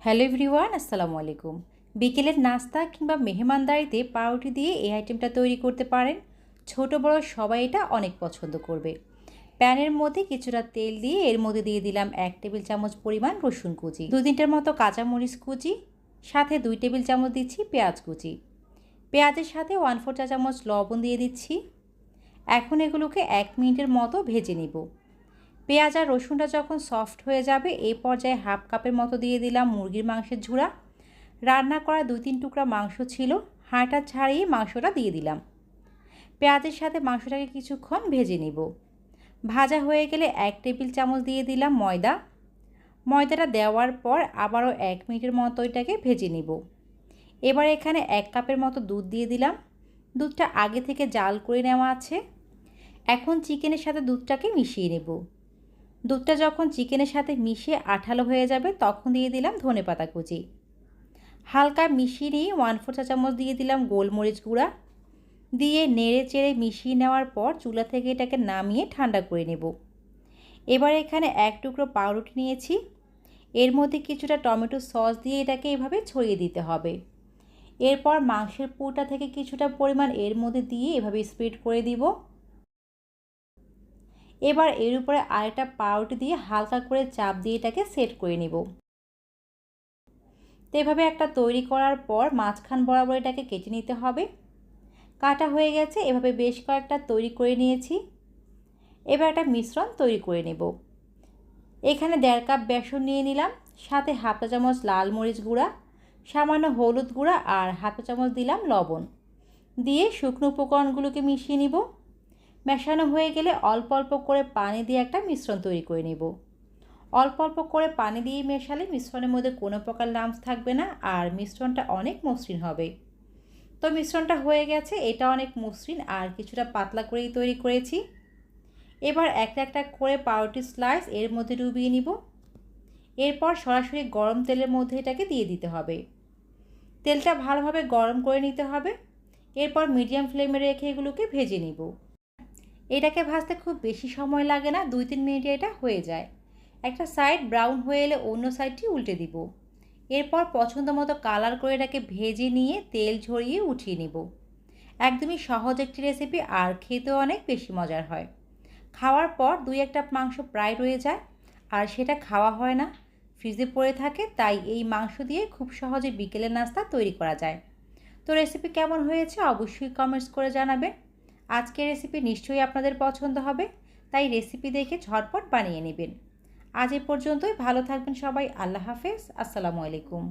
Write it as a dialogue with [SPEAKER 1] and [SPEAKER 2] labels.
[SPEAKER 1] Hello everyone, আসসালামু আলাইকুম। বিকেলের নাস্তা কিংবা মেহমানদারিতে পাউরুটি দিয়ে এই আইটেমটা তৈরি করতে পারেন। ছোট বড় সবাই এটা অনেক পছন্দ করবে। প্যানের মধ্যে কিছুটা তেল দিয়ে এর মধ্যে দিয়ে দিলাম 1 টেবিল চামচ পরিমাণ রসুন কুচি, 2-3টের মতো কাঁচামরিচ কুচি, সাথে 2 টেবিল চামচ দিচ্ছি পেঁয়াজ কুচি। পেঁয়াজের সাথে 1/4 চা চামচ লবণ দিয়ে দিচ্ছি। এখন এগুলোকে 1 মিনিটের মতো ভেজে নিব। পেঁয়াজ আর রসুনটা যখন সফট হয়ে যাবে এই পর্যায়ে হাফ কাপের মতো দিয়ে দিলাম মুরগির মাংসের ঝুড়া। রান্না করা 2-3 টুকরা মাংস ছিল, হাঁটা ছাড়িয়ে মাংসটা দিয়ে দিলাম। পেঁয়াজের সাথে মাংসটাকে কিছুক্ষণ ভেজে নিব। ভাজা হয়ে গেলে 1 টেবিল চামচ দিয়ে দিলাম ময়দা। ময়দাটা দেওয়ার পর আবারও 1 মিনিটের মতো এটাকে ভেজে নিব। এবার এখানে 1 কাপের মতো দুধ দিয়ে দিলাম। দুধটা আগে থেকে জাল করে নেওয়া আছে। এখন চিকেনের সাথে দুধটাকে মিশিয়ে নেব। দুধটা যখন চিকেনের সাথে মিশিয়ে আঠালো হয়ে যাবে তখন দিয়ে দিলাম ধনেপাতা কুচি। হালকা মিশিয়ে নিয়ে 1/4 চা চামচ দিয়ে দিলাম গোলমরিচ গুঁড়া। দিয়ে নেড়ে চেড়ে মিশিয়ে নেওয়ার পর চুলা থেকে এটাকে নামিয়ে ঠান্ডা করে নেব। এবার এখানে 1 টুকরো পাউরুটি নিয়েছি। এর মধ্যে কিছুটা টমেটো সস দিয়ে এটাকে এভাবে ছড়িয়ে দিতে হবে। এরপর মাংসের পুরটা থেকে কিছুটা পরিমাণ এর মধ্যে দিয়ে এভাবে স্প্রেড করে দিব। এবার এর উপরে আরেকটা পাউরুটি দিয়ে হালকা করে চাপ দিয়ে এটাকে সেট করে নেব। তো এভাবে একটা তৈরি করার পর মাঝখান বরাবর এটাকে কেটে নিতে হবে। কাটা হয়ে গেছে, এভাবে বেশ কয়েকটা তৈরি করে নিয়েছি। এবার একটা মিশ্রণ তৈরি করে নেব। এখানে 1.5 কাপ বেসন নিয়ে নিলাম, সাথে হাফ চা চামচ লাল মরিচ গুঁড়া, সামান্য হলুদ গুঁড়া আর হাফ চা চামচ দিলাম লবণ। দিয়ে শুকনো উপকরণগুলোকে মিশিয়ে নিব। মেশানো হয়ে গেলে অল্প অল্প করে পানি দিয়ে একটা মিশ্রণ তৈরি করে নেব। অল্প অল্প করে পানি দিয়ে মেশালে মিশ্রণের মধ্যে কোনো প্রকার লাম্পস থাকবে না আর মিশ্রণটা অনেক মসৃণ হবে। তো মিশ্রণটা হয়ে গেছে, এটা অনেক মসৃণ আর কিছুটা পাতলা করেই তৈরি করেছি। এবার একটা একটা করে পাউরুটি স্লাইস এর মধ্যে ডুবিয়ে নিব। এরপর সরাসরি গরম তেলের মধ্যে এটাকে দিয়ে দিতে হবে। তেলটা ভালোভাবে গরম করে নিতে হবে। এরপর মিডিয়াম ফ্লেমে রেখে এগুলোকে ভেজে নিব। এটাকে ভাজতে খুব বেশি সময় লাগে না, 2-3 মিনিটে এটা হয়ে যায়। একটা সাইড ব্রাউন হয়ে এলে অন্য সাইডটি উল্টে দিব। এরপর পছন্দ মতো কালার করে এটাকে ভেজে নিয়ে তেল ঝরিয়ে উঠিয়ে নিব। একদমই সহজ একটি রেসিপি আর খেতেও অনেক বেশি মজার হয়। খাওয়ার পর 2-1টা মাংস প্রায় রয়ে যায় আর সেটা খাওয়া হয় না, ফ্রিজে পড়ে থাকে। তাই এই মাংস দিয়ে খুব সহজে বিকেলের নাস্তা তৈরি করা যায়। তো রেসিপি কেমন হয়েছে অবশ্যই কমেন্টস করে জানাবেন। আজকের রেসিপি নিশ্চয়ই আপনাদের পছন্দ হবে, তাই রেসিপি দেখে ঝটপট বানিয়ে নেবেন। আজ এ পর্যন্তই। ভালো থাকবেন সবাই। আল্লাহ হাফেজ। আসসালামু আলাইকুম।